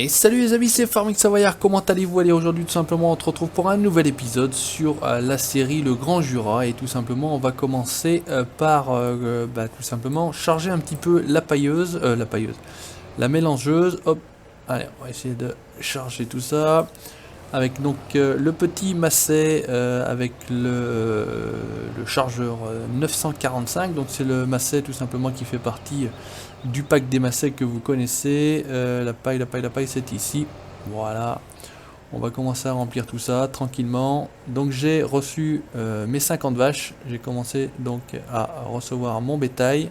Et salut les amis, c'est Farming Savoyard, comment allez-vous? Allez, aujourd'hui tout simplement on se retrouve pour un nouvel épisode sur la série Le Grand Jura. Et tout simplement on va commencer par tout simplement charger un petit peu la mélangeuse. Hop, allez, on va essayer de charger tout ça. Avec donc le petit Massey avec le chargeur 945. Donc c'est le Massey tout simplement qui fait partie du pack des Massey que vous connaissez. La paille, c'est ici. Voilà. On va commencer à remplir tout ça tranquillement. Donc j'ai reçu mes 50 vaches. J'ai commencé donc à recevoir mon bétail.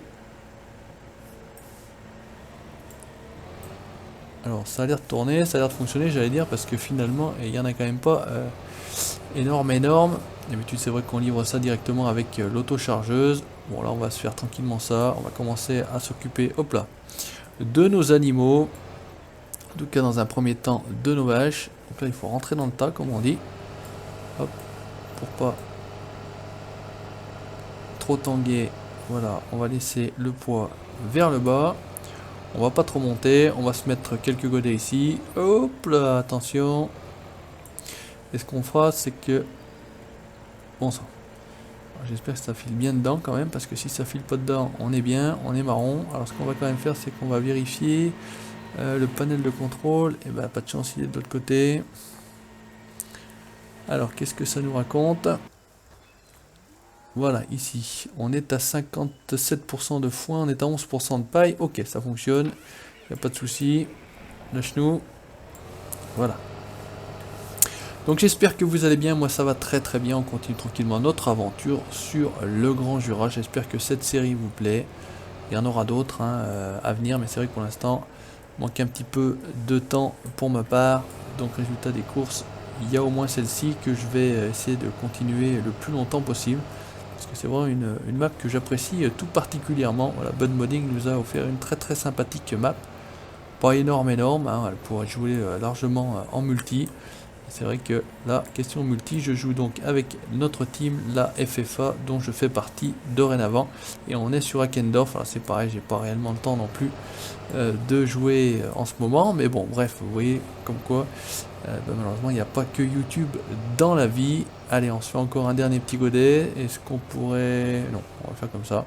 Alors ça a l'air de tourner, ça a l'air de fonctionner, j'allais dire, parce que finalement il n'y en a quand même pas énorme. D'habitude c'est vrai qu'on livre ça directement avec l'auto-chargeuse. Bon là on va se faire tranquillement ça, on va commencer à s'occuper, hop là, de nos animaux. En tout cas dans un premier temps de nos vaches. Donc là il faut rentrer dans le tas comme on dit. Hop, pour pas trop tanguer. Voilà, on va laisser le poids vers le bas. On va pas trop monter, on va se mettre quelques godets ici. Hop là, attention. Et ce qu'on fera, c'est que... Bon sang. J'espère que ça file bien dedans quand même, parce que si ça file pas dedans, on est bien, on est marron. Alors ce qu'on va quand même faire, c'est qu'on va vérifier le panel de contrôle. Et bah pas de chance, il est de l'autre côté. Alors qu'est-ce que ça nous raconte? Voilà, ici, on est à 57% de foin, on est à 11% de paille. Ok, ça fonctionne, il n'y a pas de souci. Lâche-nous. Voilà. Donc j'espère que vous allez bien, moi ça va très très bien, on continue tranquillement notre aventure sur le Grand Jura. J'espère que cette série vous plaît. Il y en aura d'autres à venir, mais c'est vrai que pour l'instant, il manque un petit peu de temps pour ma part. Donc résultat des courses, il y a au moins celle-ci que je vais essayer de continuer le plus longtemps possible. Parce que c'est vraiment une map que j'apprécie tout particulièrement. Voilà, Bud Modding nous a offert une très très sympathique map. Pas énorme, elle pourrait jouer largement en multi. C'est vrai que la question multi, je joue donc avec notre team, la FFA, dont je fais partie dorénavant. Et on est sur Hackendorf, alors c'est pareil, j'ai pas réellement le temps non plus de jouer en ce moment. Mais bon, bref, vous voyez comme quoi, malheureusement, il n'y a pas que YouTube dans la vie. Allez, on se fait encore un dernier petit godet. Est-ce qu'on pourrait... Non, on va faire comme ça.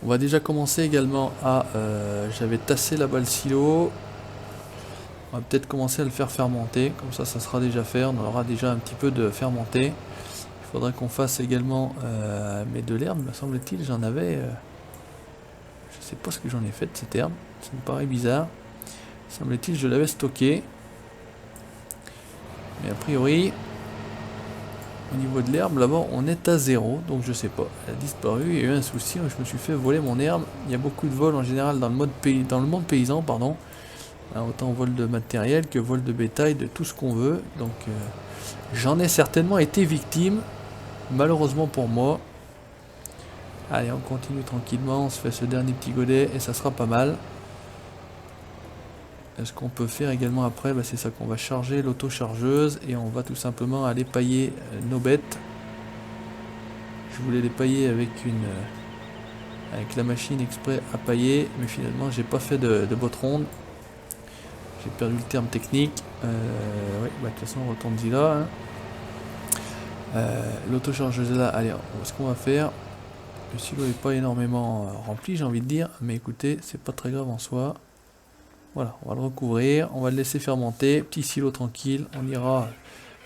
On va déjà commencer également à... j'avais tassé là-bas le silo. On va peut-être commencer à le faire fermenter, comme ça sera déjà fait, on aura déjà un petit peu de fermenté. Il faudrait qu'on fasse également mais de l'herbe, me semble-t-il, j'en avais... je sais pas ce que j'en ai fait de cette herbe, ça me paraît bizarre. Semble-t-il je l'avais stocké. Mais a priori, au niveau de l'herbe, là-bas on est à 0, donc je sais pas. Elle a disparu, il y a eu un souci, je me suis fait voler mon herbe. Il y a beaucoup de vols en général dans le monde paysan, pardon. Autant vol de matériel que vol de bétail, de tout ce qu'on veut. Donc j'en ai certainement été victime, malheureusement pour moi. Allez, on continue tranquillement, on se fait ce dernier petit godet et ça sera pas mal. Ce qu'on peut faire également après, c'est ça qu'on va charger l'auto-chargeuse et on va tout simplement aller pailler nos bêtes. Je voulais les pailler avec la machine exprès à pailler, mais finalement j'ai pas fait de botte ronde. J'ai perdu le terme technique. Oui, de toute façon, on retourne-y là. L'autochargeuse est là. Allez, ce qu'on va faire. Le silo n'est pas énormément rempli, j'ai envie de dire. Mais écoutez, c'est pas très grave en soi. Voilà, on va le recouvrir. On va le laisser fermenter. Petit silo tranquille. On ira.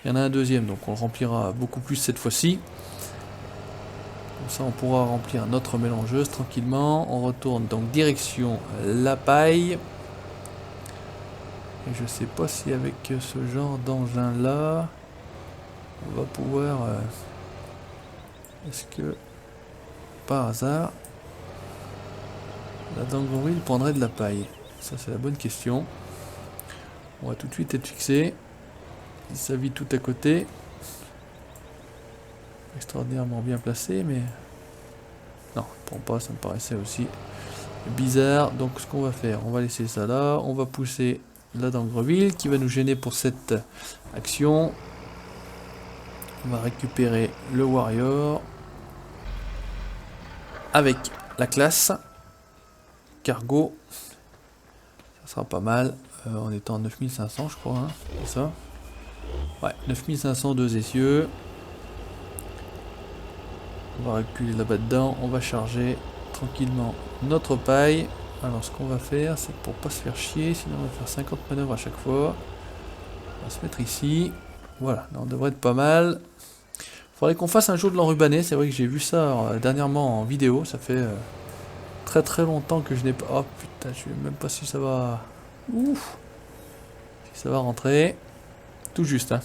Il y en a un deuxième, donc on le remplira beaucoup plus cette fois-ci. Comme ça, on pourra remplir notre mélangeuse tranquillement. On retourne donc direction la paille. Et je sais pas si avec ce genre d'engin là on va pouvoir est-ce que par hasard la Dangril prendrait de la paille? Ça c'est la bonne question. On va tout de suite être fixé. Si ça vit tout à côté. Extraordinairement bien placé, mais non, je prends pas, ça me paraissait aussi bizarre. Donc ce qu'on va faire, on va laisser ça là, on va pousser la Dangreville qui va nous gêner pour cette action. On va récupérer le Warrior avec la classe cargo. Ça sera pas mal. On est en 9500 je crois, hein, c'est ça. Ouais, 9500 deux essieux. On va reculer là-bas dedans, on va charger tranquillement notre paille. Alors ce qu'on va faire, c'est pour pas se faire chier, sinon on va faire 50 manœuvres à chaque fois. On va se mettre ici. Voilà, là on devrait être pas mal. Faudrait qu'on fasse un jour de l'enrubané, c'est vrai que j'ai vu ça dernièrement en vidéo, ça fait très très longtemps que je n'ai pas... Oh putain, je sais même pas si ça va... Ouf. Si ça va rentrer. Tout juste, hein.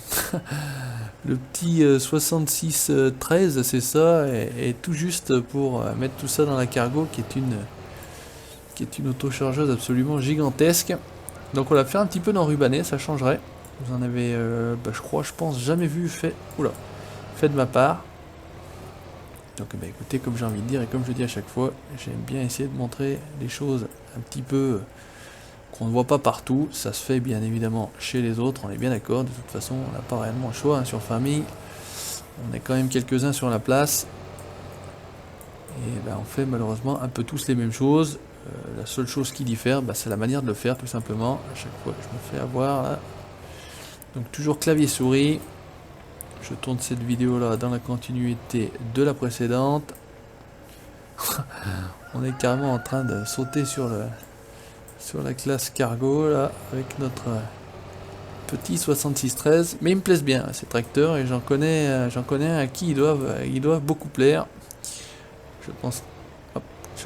Le petit 6613, c'est ça, et tout juste pour mettre tout ça dans la cargo, qui est une autochargeuse absolument gigantesque. Donc on va faire un petit peu d'enrubané, ça changerait. Vous en avez, je pense, jamais vu fait. Oula, fait de ma part. Donc écoutez, comme j'ai envie de dire et comme je dis à chaque fois, j'aime bien essayer de montrer les choses un petit peu qu'on ne voit pas partout. Ça se fait bien évidemment chez les autres, on est bien d'accord. De toute façon, on n'a pas réellement le choix, hein, sur famille. On est quand même quelques-uns sur la place. Et on fait malheureusement un peu tous les mêmes choses. La seule chose qui diffère, c'est la manière de le faire tout simplement. À chaque fois, je me fais avoir là. Donc toujours clavier souris. Je tourne cette vidéo là dans la continuité de la précédente. On est carrément en train de sauter sur la classe cargo là avec notre petit 6613. Mais ils me plaisent bien ces tracteurs et j'en connais à qui ils doivent beaucoup plaire. Je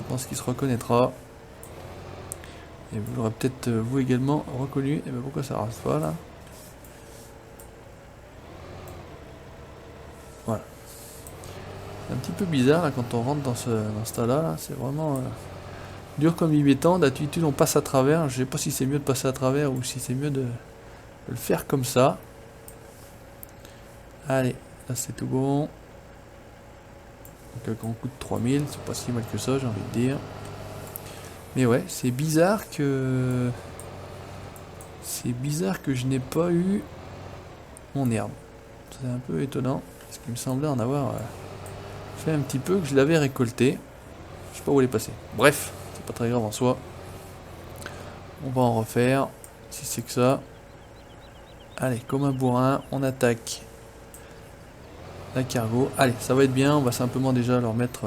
pense qu'il se reconnaîtra. Et vous l'aurez peut-être vous également reconnu. Et pourquoi ça rase pas là? Voilà. C'est un petit peu bizarre là, quand on rentre dans ce tas-là. Là. C'est vraiment dur comme il est temps. D'habitude on passe à travers. Je sais pas si c'est mieux de passer à travers ou si c'est mieux de le faire comme ça. Allez, là c'est tout bon. Donc on coûte 3000, c'est pas si mal que ça, j'ai envie de dire. Mais ouais, c'est bizarre que je n'ai pas eu mon herbe. C'est un peu étonnant, parce qu'il me semblait en avoir fait un petit peu, que je l'avais récolté. Je sais pas où elle est passée. Bref, c'est pas très grave en soi. On va en refaire, si c'est que ça. Allez, comme un bourrin, on attaque la cargo. Allez, ça va être bien, on va simplement déjà leur mettre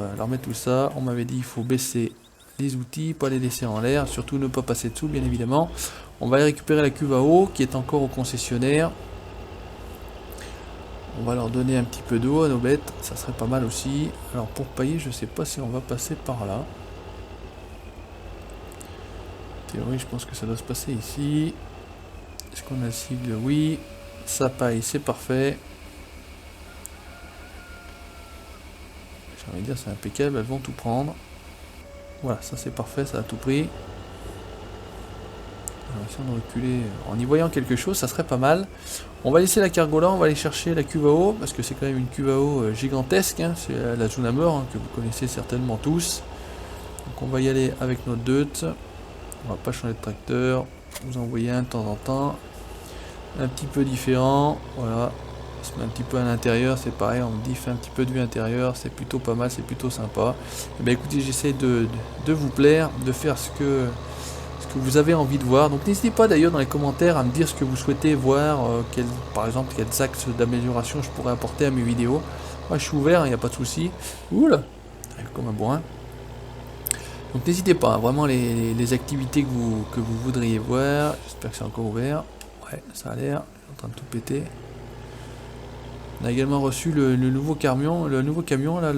tout ça. On m'avait dit il faut baisser les outils, pas les laisser en l'air, surtout ne pas passer dessous bien évidemment. On va aller récupérer la cuve à eau qui est encore au concessionnaire. On va leur donner un petit peu d'eau à nos bêtes, ça serait pas mal aussi. Alors pour pailler, je sais pas si on va passer par là. En théorie, je pense que ça doit se passer ici. Est-ce qu'on a le sigle? Oui. Ça paille, c'est parfait. J'ai envie de dire c'est impeccable, elles vont tout prendre. Voilà, ça c'est parfait, ça a tout pris. On va essayer de reculer en y voyant quelque chose, ça serait pas mal. On va laisser la cargo là, on va aller chercher la cuve à eau, parce que c'est quand même une cuve à eau gigantesque, hein. C'est la Junamur, hein, que vous connaissez certainement tous. Donc on va y aller avec notre deutz. On va pas changer de tracteur, vous envoyer un de temps en temps. Un petit peu différent, voilà. On se met un petit peu à l'intérieur, c'est pareil, on me dit fait un petit peu de vue intérieure, c'est plutôt pas mal, c'est plutôt sympa. Et ben écoutez, j'essaie de vous plaire, de faire ce que vous avez envie de voir. Donc n'hésitez pas d'ailleurs dans les commentaires à me dire ce que vous souhaitez voir, par exemple quels axes d'amélioration je pourrais apporter à mes vidéos. Moi je suis ouvert, il n'y a pas de souci. Oula, comme un bourrin. Donc n'hésitez pas, hein, vraiment les activités que vous voudriez voir. J'espère que c'est encore ouvert. Ouais, ça a l'air, je suis en train de tout péter. On a également reçu le nouveau camion là,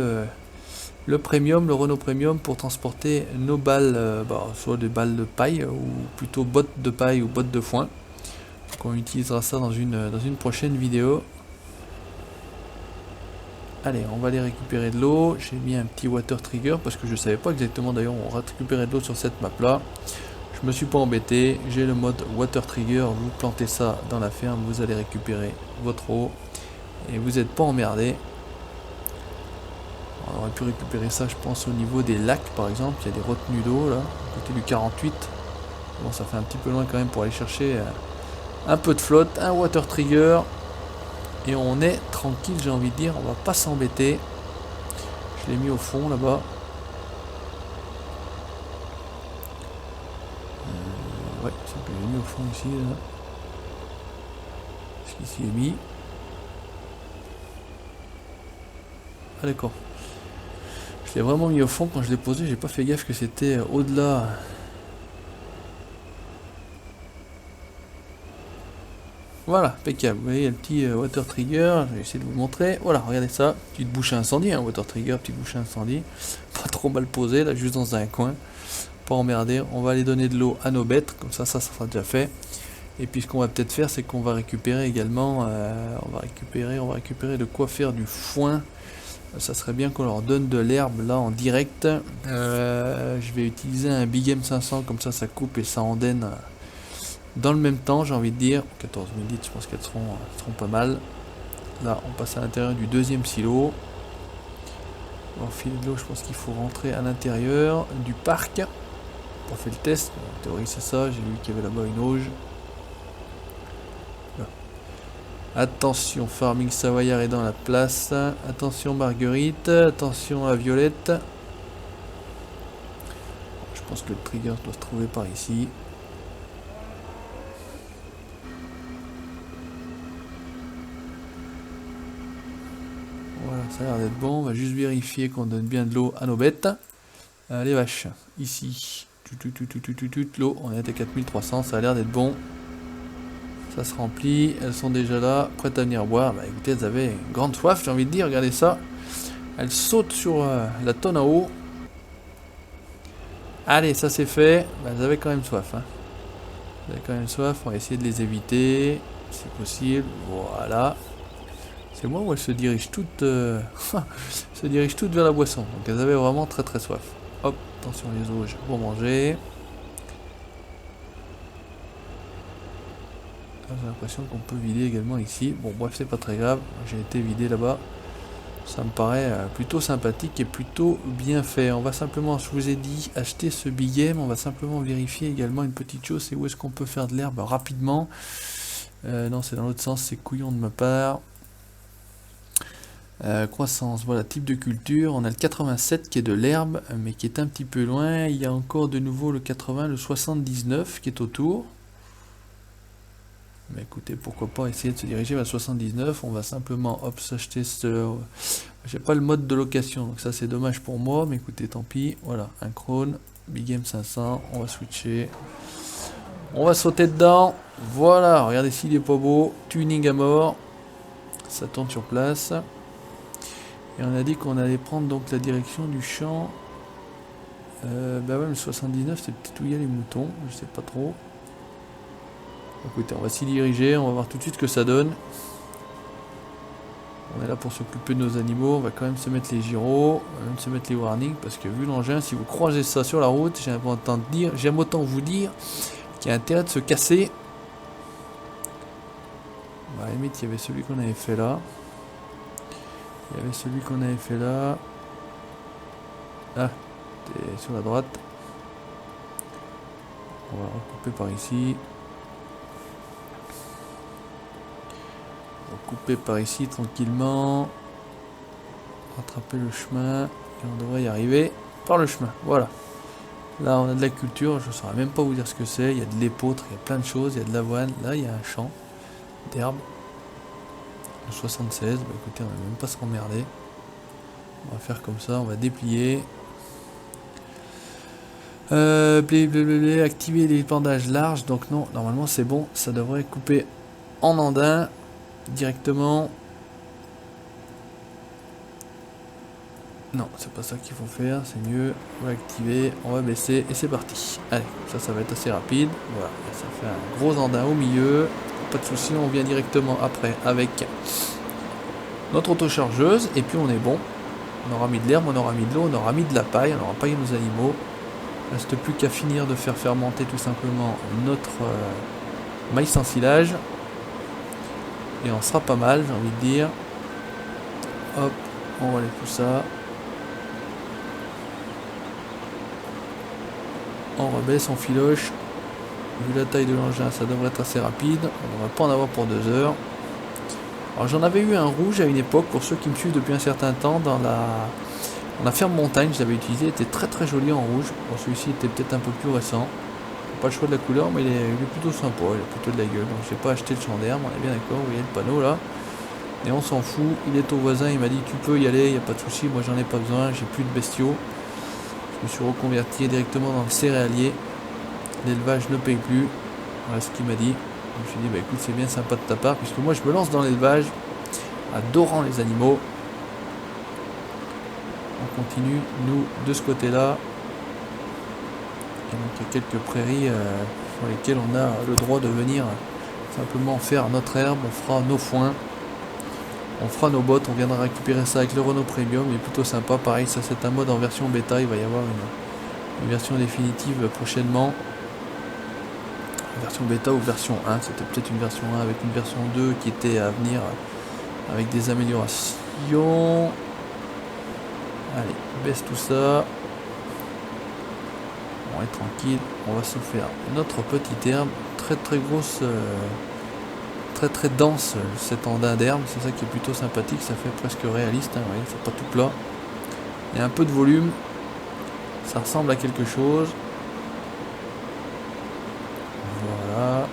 le premium, le Renault Premium pour transporter nos balles, soit des balles de paille ou plutôt bottes de paille ou bottes de foin. Donc on utilisera ça dans une prochaine vidéo. Allez, on va aller récupérer de l'eau. J'ai mis un petit water trigger parce que je ne savais pas exactement d'ailleurs on récupérait de l'eau sur cette map là. Je me suis pas embêté, j'ai le mode water trigger, vous plantez ça dans la ferme, vous allez récupérer votre eau et vous n'êtes pas emmerdé. On aurait pu récupérer ça je pense au niveau des lacs par exemple, il y a des retenues d'eau là, à côté du 48. Bon ça fait un petit peu loin quand même pour aller chercher un peu de flotte, un water trigger. Et on est tranquille j'ai envie de dire, on va pas s'embêter. Je l'ai mis au fond là-bas. Ouais, c'est que j'ai mis au fond ici, là. Ce qui s'y est mis. Ah d'accord. Je l'ai vraiment mis au fond quand je l'ai posé, j'ai pas fait gaffe que c'était au-delà. Voilà, impeccable. Vous voyez le petit water trigger, je vais essayer de vous le montrer. Voilà, regardez ça, petite bouche à incendie, hein, water trigger, petite bouche à incendie. Pas trop mal posé, là, juste dans un coin. Pas emmerder. On va aller donner de l'eau à nos bêtes, comme ça sera déjà fait. Et puis ce qu'on va peut-être faire, c'est qu'on va récupérer également, on va récupérer de quoi faire du foin. Ça serait bien qu'on leur donne de l'herbe là en direct. Je vais utiliser un Big M500, comme ça coupe et ça endaine dans le même temps, j'ai envie de dire. 14 000 litres, je pense qu'elles seront pas mal. Là, on passe à l'intérieur du deuxième silo. On va filer de l'eau, je pense qu'il faut rentrer à l'intérieur du parc. On fait le test, en théorie c'est ça, j'ai vu qu'il y avait là-bas une auge. Là. Attention, Farming Savoyard est dans la place. Attention Marguerite, attention à Violette. Je pense que le trigger doit se trouver par ici. Voilà, ça a l'air d'être bon. On va juste vérifier qu'on donne bien de l'eau à nos bêtes. Les vaches, ici. L'eau, on est à 4300, ça a l'air d'être bon. Ça se remplit, elles sont déjà là, prêtes à venir boire. Bah écoutez, elles avaient une grande soif, j'ai envie de dire, regardez ça. Elles sautent sur la tonne à eau. Allez, ça c'est fait. Bah, elles avaient quand même soif. Hein. Elles avaient quand même soif, on va essayer de les éviter, si possible. Voilà. C'est moi où elles se dirigent toutes, se dirigent toutes vers la boisson. Donc elles avaient vraiment très très soif. Hop, attention les auges pour manger. J'ai l'impression qu'on peut vider également ici. Bon bref, c'est pas très grave. J'ai été vidé là-bas. Ça me paraît plutôt sympathique et plutôt bien fait. On va simplement, je vous ai dit, acheter ce Big M. On va simplement vérifier également une petite chose, c'est où est-ce qu'on peut faire de l'herbe rapidement. Non, c'est dans l'autre sens, c'est couillon de ma part. Croissance, voilà, type de culture. On a le 87 qui est de l'herbe, mais qui est un petit peu loin. Il y a encore de nouveau le 80, le 79 qui est autour. Mais écoutez, pourquoi pas essayer de se diriger vers 79. On va simplement hop s'acheter ce... J'ai pas le mode de location, donc ça c'est dommage pour moi, mais écoutez, tant pis. Voilà, un Krone, Big M500, on va switcher. On va sauter dedans. Voilà, regardez s'il est pas beau. Tuning à mort. Ça tourne sur place. Et on a dit qu'on allait prendre donc la direction du champ. Bah ouais, le 79, c'est peut-être où il y a les moutons, je sais pas trop. Écoutez, on va s'y diriger, on va voir tout de suite ce que ça donne. On est là pour s'occuper de nos animaux, on va quand même se mettre les gyros, on va même se mettre les warnings, parce que vu l'engin, si vous croisez ça sur la route, j'aime autant vous dire qu'il y a intérêt de se casser. Bah, à la limite, il y avait celui qu'on avait fait là. Ah, t'es sur la droite. On va recouper par ici. Couper par ici tranquillement, rattraper le chemin et on devrait y arriver par le chemin. Voilà, là on a de la culture, je ne saurais même pas vous dire ce que c'est. Il y a de l'épeautre, il y a plein de choses, il y a de l'avoine. Là il y a un champ d'herbe, le 76. Bah écoutez, on va même pas se remmerder, on va faire comme ça, on va déplier, activer les bandages larges. Donc non, normalement c'est bon, ça devrait couper en andin directement. Non, c'est pas ça qu'il faut faire, c'est mieux. On va activer, on va baisser et c'est parti. Allez, ça va être assez rapide. Voilà, ça fait un gros andin au milieu. Pas de souci, on vient directement après avec notre autochargeuse et puis on est bon. On aura mis de l'herbe, on aura mis de l'eau, on aura mis de la paille, on aura paillé nos animaux. Il ne reste plus qu'à finir de faire fermenter tout simplement notre maïs en silage. Et on sera pas mal, j'ai envie de dire. Hop, on relève tout ça. On rebaisse, on filoche. Vu la taille de l'engin, ça devrait être assez rapide. On ne devrait pas en avoir pour 2 heures. Alors j'en avais eu un rouge à une époque, pour ceux qui me suivent depuis un certain temps, dans la ferme montagne, je l'avais utilisé, il était très très joli en rouge. Bon, celui-ci était peut-être un peu plus récent. pas le choix de la couleur, mais il est plutôt sympa, il a plutôt de la gueule. Donc j'ai pas acheté le champ d'herbe, on est bien d'accord, vous voyez le panneau là. Et on s'en fout, il est au voisin, il m'a dit tu peux y aller, il n'y a pas de souci, moi j'en ai pas besoin, j'ai plus de bestiaux. Je me suis reconverti directement dans le céréalier. L'élevage ne paye plus. Voilà ce qu'il m'a dit. Je me suis dit bah écoute c'est bien sympa de ta part, puisque moi je me lance dans l'élevage, adorant les animaux. On continue, nous, de ce côté-là. Et donc il y a quelques prairies sur lesquelles on a le droit de venir simplement faire notre herbe, on fera nos foins, on fera nos bottes, on viendra récupérer ça avec le Renault Premium, il est plutôt sympa, pareil ça c'est un mode en version bêta, il va y avoir une version définitive prochainement, version bêta ou version 1, c'était peut-être une version 1 avec une version 2 qui était à venir avec des améliorations. Allez, baisse tout ça. On est tranquille, on va se faire notre petite herbe, très grosse, très dense cet andin d'herbe, c'est ça qui est plutôt sympathique, ça fait presque réaliste, hein, vous voyez, c'est pas tout plat. Il y a un peu de volume, ça ressemble à quelque chose. Voilà.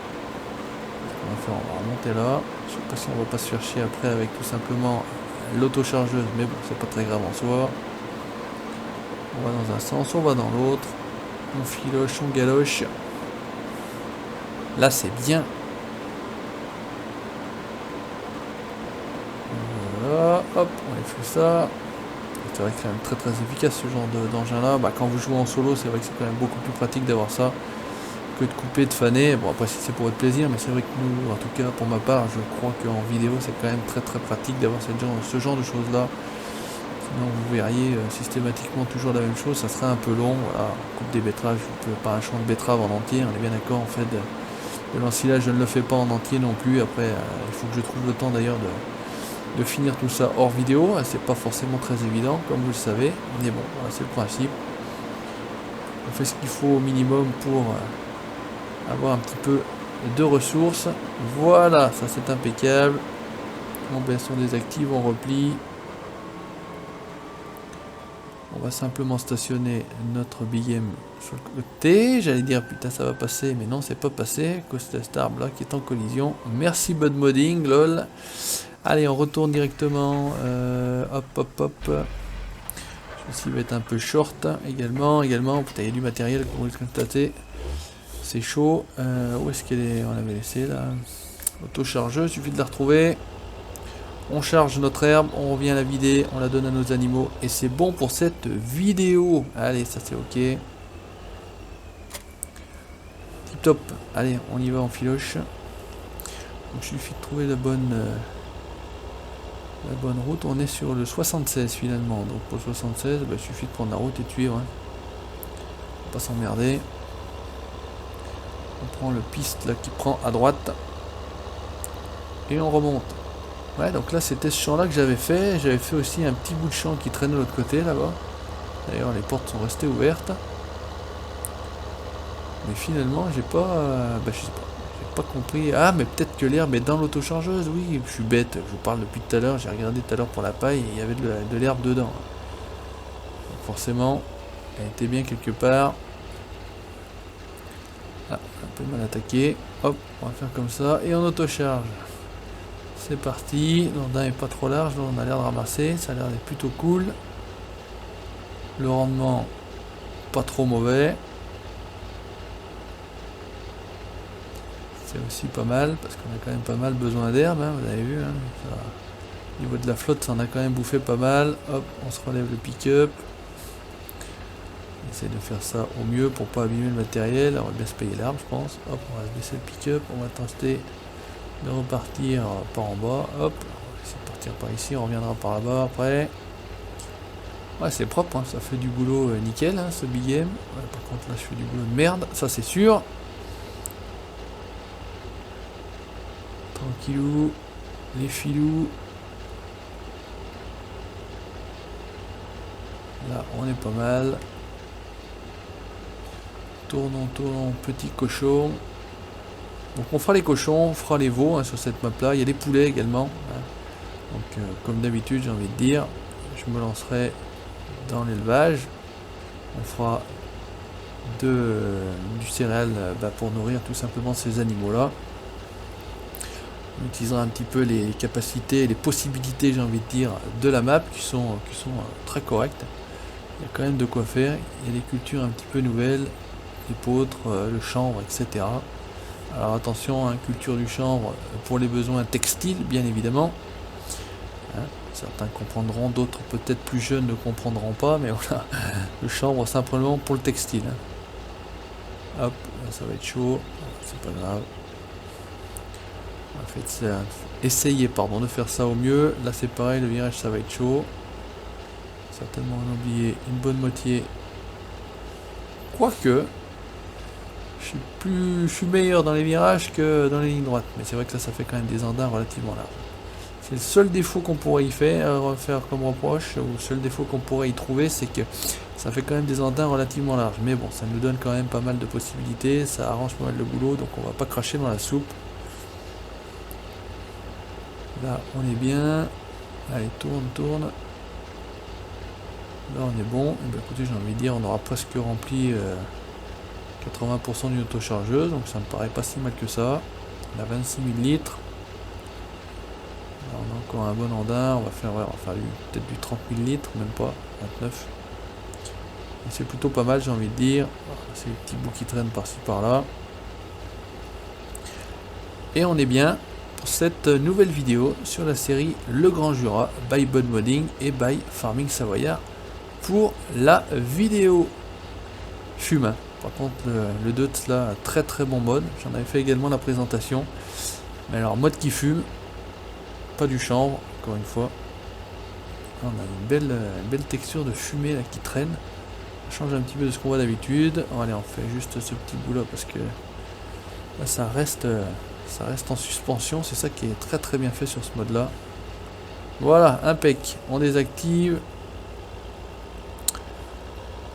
On va faire, on va remonter là. Je sais pas si on va pas se faire chier après avec tout simplement l'autochargeuse, mais bon, c'est pas très grave en soi. On va dans un sens, on va dans l'autre. On filoche, on galoche. Là c'est bien. Voilà, hop, on fait ça. C'est vrai que c'est quand même très efficace ce genre d'engin là. Bah, quand vous jouez en solo, c'est vrai que c'est quand même beaucoup plus pratique d'avoir ça que de couper, de faner. Bon après si c'est pour votre plaisir, mais c'est vrai que nous, en tout cas pour ma part, je crois qu'en vidéo c'est quand même très pratique d'avoir ce genre de choses là. Sinon vous verriez systématiquement toujours la même chose, ça serait un peu long. Voilà, on coupe des betteraves, je ne peux pas un champ de betteraves en entier, on est bien d'accord. En fait, de l'ensilage je ne le fais pas en entier non plus. Après, il faut que je trouve le temps d'ailleurs de finir tout ça hors vidéo. C'est pas forcément très évident, comme vous le savez, mais bon, voilà, c'est le principe. On fait ce qu'il faut au minimum pour avoir un petit peu de ressources. Voilà, ça c'est impeccable. On baisse, on désactive, on replie. On va simplement stationner notre BM sur le côté. J'allais dire putain ça va passer, mais non c'est pas passé. À cause de cet arbre là qui est en collision. Merci Bud Modding, lol. Allez, on retourne directement. Hop. Ceci va être un peu short également. Putain, il y a du matériel qu'on va le constater. C'est chaud. Où est-ce qu'elle est? On l'avait laissé là. Auto-chargeuse, suffit de la retrouver. On charge notre herbe, on revient la vider, on la donne à nos animaux et c'est bon pour cette vidéo. Allez, ça c'est ok. Tip top. Allez, on y va en filoche. Donc, il suffit de trouver la bonne route. On est sur le 76 finalement. Donc pour le 76, bah, il suffit de prendre la route et de suivre. Hein. Faut pas s'emmerder. On prend le piste là qui prend à droite. Et on remonte. Ouais, donc là c'était ce champ là que j'avais fait. J'avais fait aussi un petit bout de champ qui traîne de l'autre côté là-bas. D'ailleurs les portes sont restées ouvertes. Mais finalement j'ai pas... je sais pas. J'ai pas compris. Ah mais peut-être que l'herbe est dans l'autochargeuse. Oui, je suis bête. Je vous parle depuis tout à l'heure. J'ai regardé tout à l'heure pour la paille et il y avait de l'herbe dedans. Donc forcément, elle était bien quelque part. Ah, un peu mal attaqué. Hop, on va faire comme ça. Et on autocharge. C'est parti, l'andin est pas trop large, donc on a l'air de ramasser, ça a l'air d'être plutôt cool. Le rendement, pas trop mauvais. C'est aussi pas mal, parce qu'on a quand même pas mal besoin d'herbe, hein, vous avez vu. Hein, ça, au niveau de la flotte, ça en a quand même bouffé pas mal. Hop, on se relève le pick-up. On essaie de faire ça au mieux pour pas abîmer le matériel. On va bien se payer l'arbre, je pense. Hop, on va se baisser le pick-up, on va tenter de repartir par en bas, hop, on va essayer de partir par ici, on reviendra par là-bas après. Ouais, c'est propre, hein, ça fait du boulot nickel, hein, ce big game. Ouais, par contre là je fais du boulot de merde, ça c'est sûr. Tranquillou, les filous. Là on est pas mal. Tournons, petit cochon. Donc on fera les cochons, on fera les veaux hein, sur cette map là, il y a les poulets également. Hein. Donc comme d'habitude j'ai envie de dire, je me lancerai dans l'élevage. On fera du céréal pour nourrir tout simplement ces animaux-là. On utilisera un petit peu les capacités et les possibilités, j'ai envie de dire, de la map qui sont très correctes. Il y a quand même de quoi faire. Il y a des cultures un petit peu nouvelles, l'épeautre, le chanvre, etc. Alors attention, hein, culture du chanvre pour les besoins textiles, bien évidemment. Hein, certains comprendront, d'autres peut-être plus jeunes ne comprendront pas, mais voilà, le chanvre simplement pour le textile. Hein. Hop, là, ça va être chaud, c'est pas grave. En fait, essayez de faire ça au mieux. Là c'est pareil, le virage ça va être chaud. Certainement en oublier une bonne moitié. Quoique, je suis meilleur dans les virages que dans les lignes droites. Mais c'est vrai que ça fait quand même des andins relativement larges. C'est le seul défaut qu'on pourrait y faire comme reproche, ou le seul défaut qu'on pourrait y trouver, c'est que ça fait quand même des andins relativement larges. Mais bon, ça nous donne quand même pas mal de possibilités, ça arrange pas mal le boulot, donc on va pas cracher dans la soupe. Là, on est bien. Allez, tourne. Là, on est bon. Et bien, écoutez, j'ai envie de dire, on aura presque rempli 80% d'une autochargeuse, donc ça me paraît pas si mal que ça. On a 26 000 litres. Alors, on a encore un bon andin. On va faire peut-être du 30 000 litres, même pas, 29. Et c'est plutôt pas mal, j'ai envie de dire. C'est les petits bouts qui traînent par-ci par-là. Et on est bien pour cette nouvelle vidéo sur la série Le Grand Jura by Bud Modding et by Farming Savoyard pour la vidéo fume. Par contre le Deutz là, très très bon mode, j'en avais fait également la présentation, mais alors mode qui fume, pas du chanvre encore une fois. On a une belle texture de fumée là qui traîne, ça change un petit peu de ce qu'on voit d'habitude. Allez, on fait juste ce petit bout là parce que là, ça reste en suspension, c'est ça qui est très très bien fait sur ce mode là. Voilà, impec, on désactive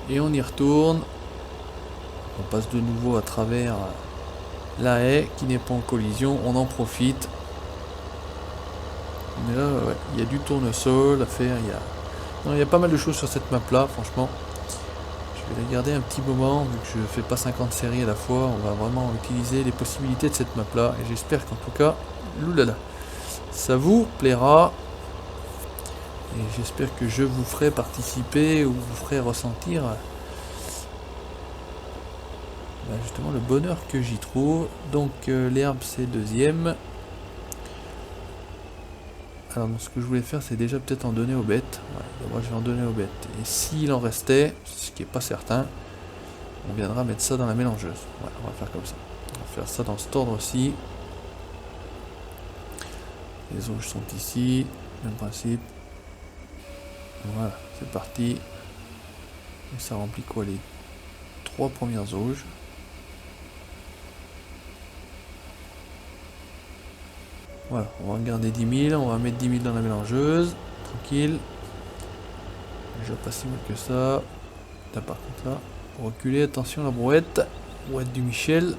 et on y retourne. On passe de nouveau à travers la haie qui n'est pas en collision, on en profite. Mais là, ouais, il y a du tournesol à faire, il y a pas mal de choses sur cette map là, franchement. Je vais la garder un petit moment, vu que je fais pas 50 séries à la fois, on va vraiment utiliser les possibilités de cette map là, et j'espère qu'en tout cas, loulala, ça vous plaira, et j'espère que je vous ferai participer, ou vous ferai ressentir justement le bonheur que j'y trouve. Donc l'herbe c'est deuxième. Alors ce que je voulais faire, c'est déjà peut-être en donner aux bêtes. Ouais, moi je vais en donner aux bêtes. Et s'il en restait, ce qui n'est pas certain, on viendra mettre ça dans la mélangeuse. Ouais, on va faire comme ça. On va faire ça dans cet ordre-ci. Les auges sont ici. Même principe. Voilà, c'est parti. Et ça remplit quoi, les 3 premières auges. Voilà, on va garder 10 000, on va mettre 10 000 dans la mélangeuse, tranquille. Déjà pas si mal que ça. Là par contre là, pour reculer, attention la brouette du Michel.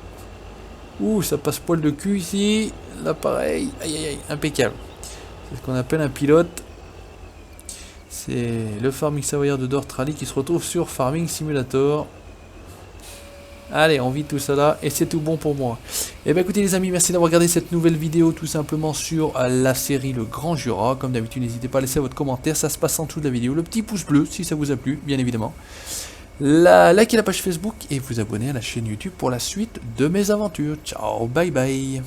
Ouh, ça passe poil de cul ici. Là pareil, aïe aïe aïe, impeccable. C'est ce qu'on appelle un pilote. C'est le Farming Savoyard de Dort Rally qui se retrouve sur Farming Simulator. Allez, on vide tout ça là et c'est tout bon pour moi. Et bien écoutez les amis, merci d'avoir regardé cette nouvelle vidéo tout simplement sur la série Le Grand Jura. Comme d'habitude, n'hésitez pas à laisser votre commentaire, ça se passe en dessous de la vidéo. Le petit pouce bleu si ça vous a plu, bien évidemment. Likez la page Facebook et vous abonnez à la chaîne YouTube pour la suite de mes aventures. Ciao, bye bye.